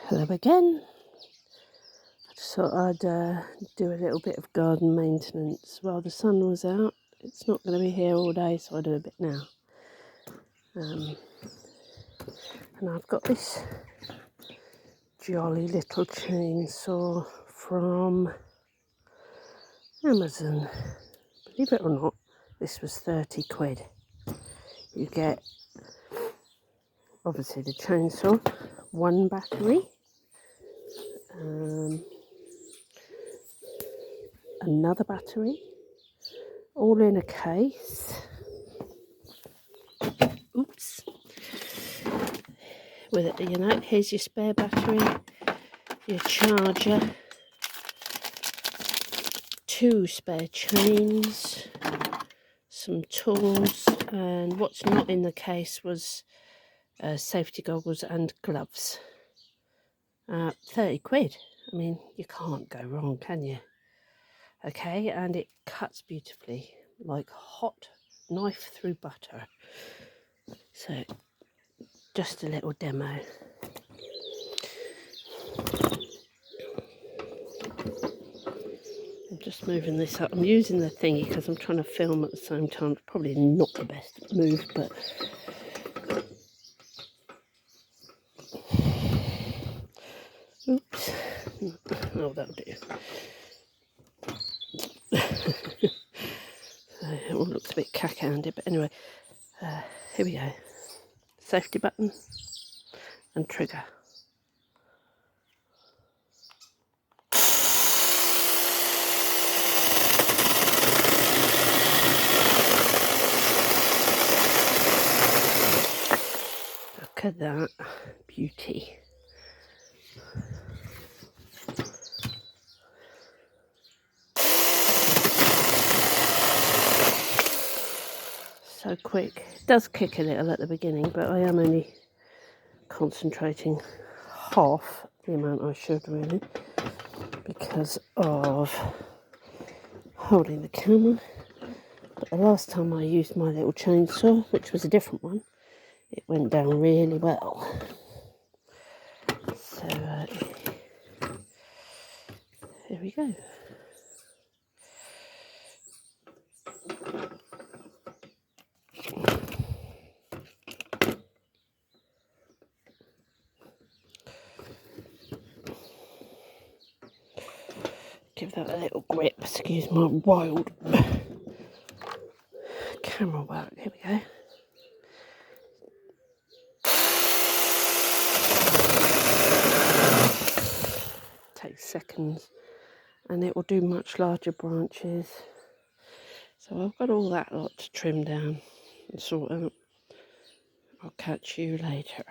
Hello again. I just thought I'd do a little bit of garden maintenance while the sun was out. It's not going to be here all day, so I'll do a bit now. And I've got this jolly little chainsaw from Amazon. Believe it or not, this was 30 quid. You get, obviously, the chainsaw, one battery, another battery, all in a case. Oops. With it, you know, here's your spare battery, your charger, 2 spare chains, some tools, and what's not in the case was safety goggles and gloves. 30 quid. I mean, you can't go wrong, can you? Okay, and it cuts beautifully, like hot knife through butter. So, just a little demo. I'm just moving this up. I'm using the thingy because I'm trying to film at the same time. It's probably not the best move, but oops. Oh, that'll do. So it all looks a bit cack-handed, but anyway, here we go. Safety button and trigger. Look at that beauty. So quick. It does kick a little at the beginning, but I am only concentrating half the amount I should, really, because of holding the camera. But the last time I used my little chainsaw, which was a different one, it went down really well. So here we go. Give that a little grip. Excuse my wild camera work. Here we go. Takes seconds, and it will do much larger branches. So I've got all that lot to trim down and sort out. I'll catch you later.